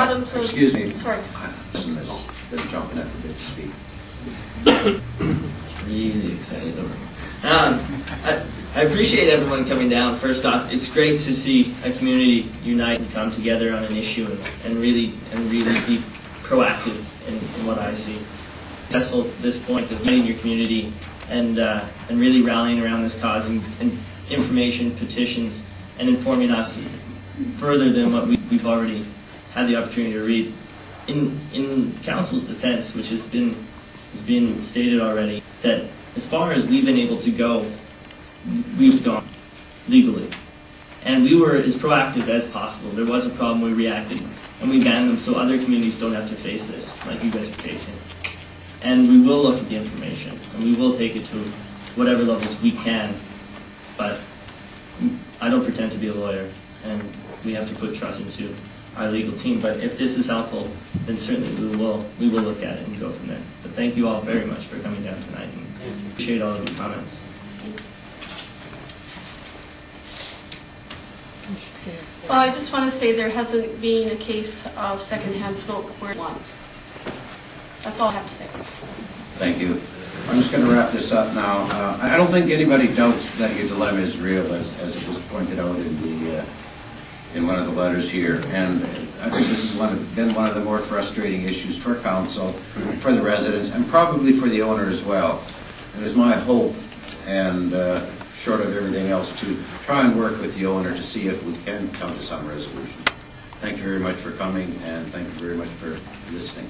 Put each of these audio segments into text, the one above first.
them. So excuse me. Sorry. Listen to this. They're jumping at the bit to speak. Really excited over here. I appreciate everyone coming down. First off, it's great to see a community unite and come together on an issue and really be proactive in what I see. Successful at this point of uniting your community and really rallying around this cause and information, petitions, and informing us further than what we've already had the opportunity to read. In Council's defense, which has been stated already, that as far as we've been able to go, we've gone legally. And we were as proactive as possible. There was a problem, we reacted, and we banned them so other communities don't have to face this, like you guys are facing. And we will look at the information, and we will take it to whatever levels we can, but I don't pretend to be a lawyer, and we have to put trust into our legal team. But if this is helpful, then certainly we will look at it and go from there. But thank you all very much for coming down tonight, and appreciate all of your comments. Well, I just want to say there hasn't been a case of secondhand smoke where one. That's all I have to say. Thank you. I'm just going to wrap this up now. I don't think anybody doubts that your dilemma is real, as it was pointed out in one of the letters here. And I think this has been one of the more frustrating issues for council, for the residents, and probably for the owner as well. It is my hope, and short of everything else, to try and work with the owner to see if we can come to some resolution. Thank you very much for coming, and thank you very much for listening.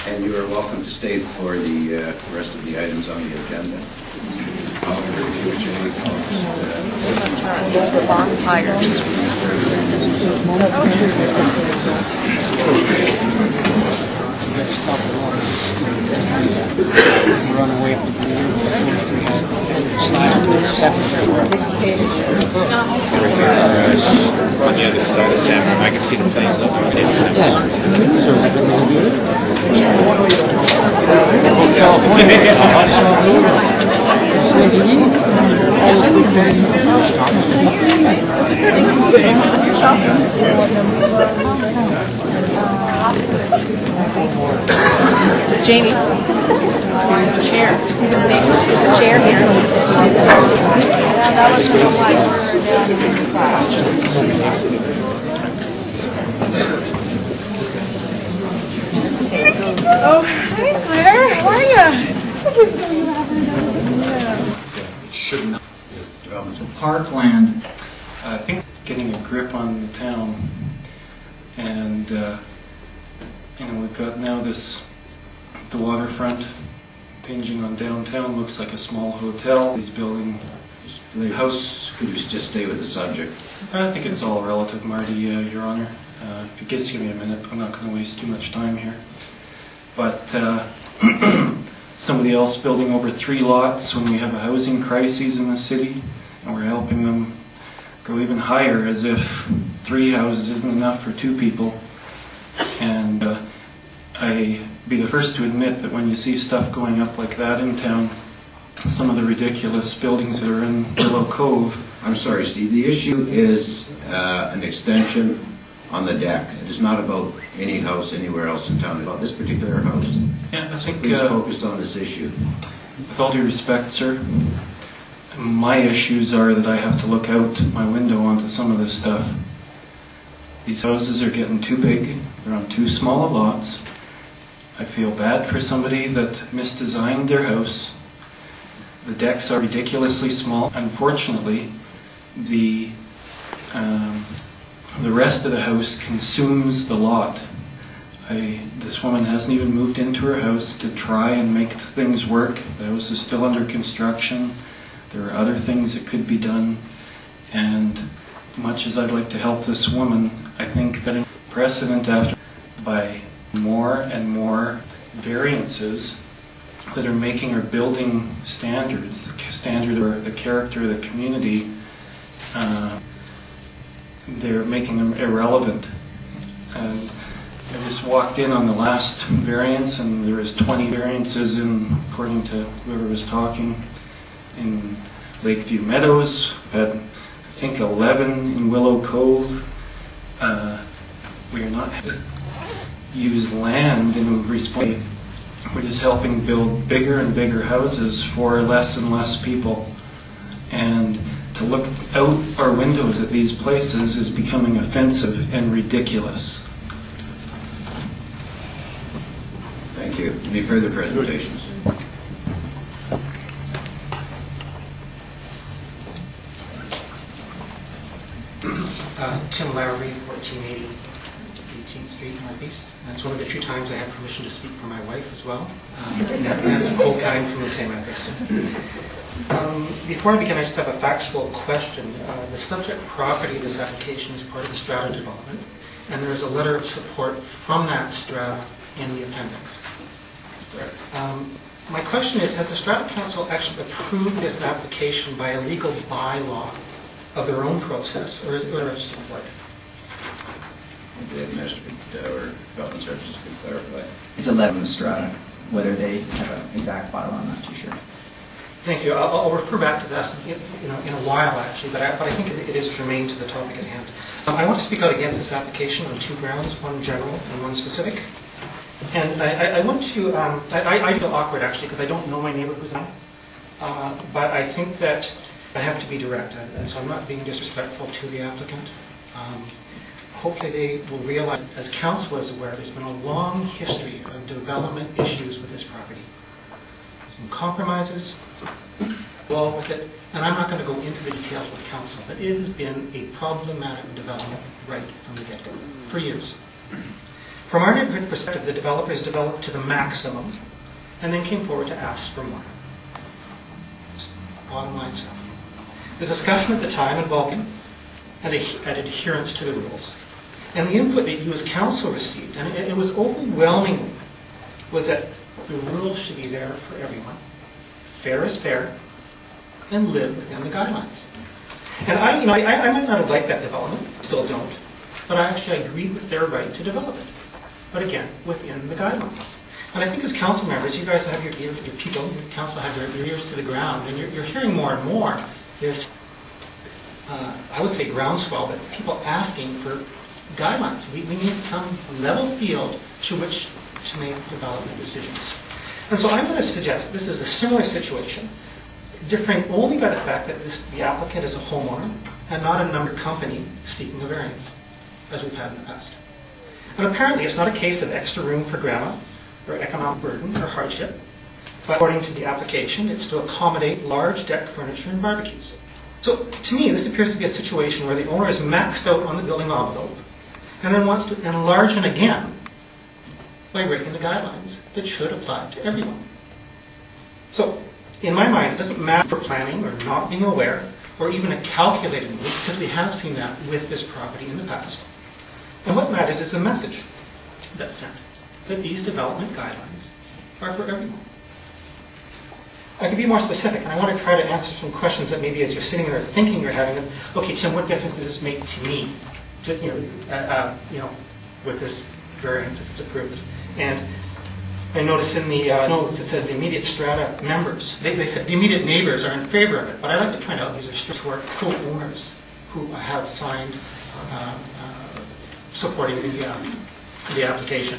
And you are welcome to stay for the rest of the items on the agenda. However, if you wish We must have the bonfires. Run away from the on the other side of Sam, I can see the flames up on the Jamie, chair. There's a chair here. Yeah, that was real white. Oh, hi Claire. How are you? should not. So parkland, I think getting a grip on the town, and we've got now the waterfront impinging on downtown. Looks like a small hotel. He's building the house. Could you just stay with the subject? I think it's all relative, Marty, Your Honor. If you just give me a minute, I'm not going to waste too much time here. But somebody else building over 3 lots when we have a housing crisis in the city, and we're helping them go even higher, as if 3 houses isn't enough for 2 people. And I'd be the first to admit that when you see stuff going up like that in town, some of the ridiculous buildings that are in Willow Cove. I'm sorry, Steve. The issue is an extension on the deck. It is not about any house anywhere else in town. It's about this particular house. Yeah, I think. Please focus on this issue. With all due respect, sir, my issues are that I have to look out my window onto some of this stuff. These houses are getting too big. They're on too small lots. I feel bad for somebody that misdesigned their house. The decks are ridiculously small. Unfortunately, the rest of the house consumes the lot. This woman hasn't even moved into her house to try and make things work. The house is still under construction. There are other things that could be done. And much as I'd like to help this woman, I think that in precedent after by more and more variances that are making our building standards, the standard or the character of the community, they're making them irrelevant. And I just walked in on the last variance, and there was 20 variances according to whoever was talking, in Lakeview Meadows. We've had think 11 in Willow Cove. We are not use land in response. We're just helping build bigger and bigger houses for less and less people. And to look out our windows at these places is becoming offensive and ridiculous. Thank you. Any further presentations? Tim Lowry, 1480 18th Street Northeast. That's one of the few times I have permission to speak for my wife as well. Nancy Colkine from the same address. Before I begin, I just have a factual question. The subject property of this application is part of the strata development, and there is a letter of support from that strata in the appendix. My question is, has the Strata Council actually approved this application by a legal bylaw of their own process, or is it letter of support? The administrative or development services can clarify. It's 11 strata. Whether they have an exact bylaw, I'm not too sure. Thank you. I'll refer back to that in a while, actually, but I think it is germane to the topic at hand. I want to speak out against this application on two grounds, one general and one specific. And I want to, I feel awkward, actually, because I don't know my neighborhoods now. But I think that I have to be direct, and so I'm not being disrespectful to the applicant. Hopefully they will realize, as council is aware, there's been a long history of development issues with this property. Some compromises, well with it, and I'm not going to go into the details with council, but it has been a problematic development right from the get-go, for years. From our neighborhood perspective, the developers developed to the maximum, and then came forward to ask for more. Bottom line stuff. The discussion at the time involving an adherence to the rules. And the input that you as council received, and it was overwhelmingly, was that the rules should be there for everyone. Fair is fair, and live within the guidelines. And I might not have liked that development, still don't, but I actually agreed with their right to develop it. But again, within the guidelines. And I think as council members, you guys have your people, your council have your ears to the ground, and you're hearing more and more this, I would say groundswell, but people asking for guidelines. We need some level field to which to make development decisions. And so I'm going to suggest this is a similar situation, differing only by the fact that the applicant is a homeowner and not a member company seeking a variance, as we've had in the past. And apparently it's not a case of extra room for grandma, or economic burden, or hardship, but according to the application, it's to accommodate large deck furniture and barbecues. So to me, this appears to be a situation where the owner is maxed out on the building envelope, and then wants to enlarge it again by breaking the guidelines that should apply to everyone. So, in my mind, it doesn't matter for planning or not being aware, or even a calculated move, because we have seen that with this property in the past. And what matters is the message that's sent, that these development guidelines are for everyone. I can be more specific, and I want to try to answer some questions that maybe as you're sitting there thinking you're having, okay, Tim, what difference does this make to me, with this variance if it's approved? And I notice in the notes it says the immediate strata members. They said the immediate neighbors are in favor of it, but I'd like to point out these are strict who are co-owners who have signed supporting the application.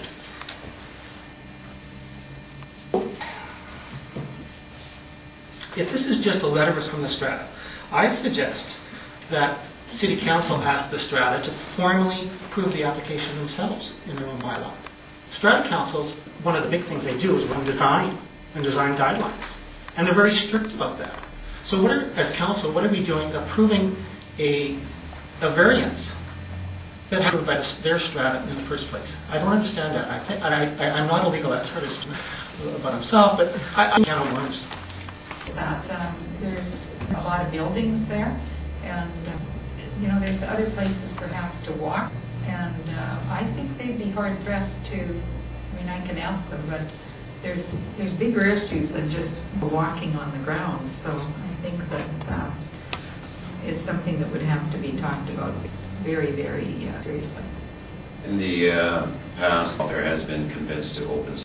If this is just a letter from the strata, I suggest that City Council ask the strata to formally approve the application themselves in their own bylaw. Strata councils, one of the big things they do is run design and design guidelines. And they're very strict about that. So as council, what are we doing approving a variance that has approved by their strata in the first place? I don't understand that. I'm not a legal expert about himself, but I can't worms. That there's a lot of buildings there, and there's other places perhaps to walk, and I think they'd be hard pressed to. I mean, I can ask them, but there's bigger issues than just walking on the ground. So I think that it's something that would have to be talked about very, very seriously. In the past, there has been convinced to open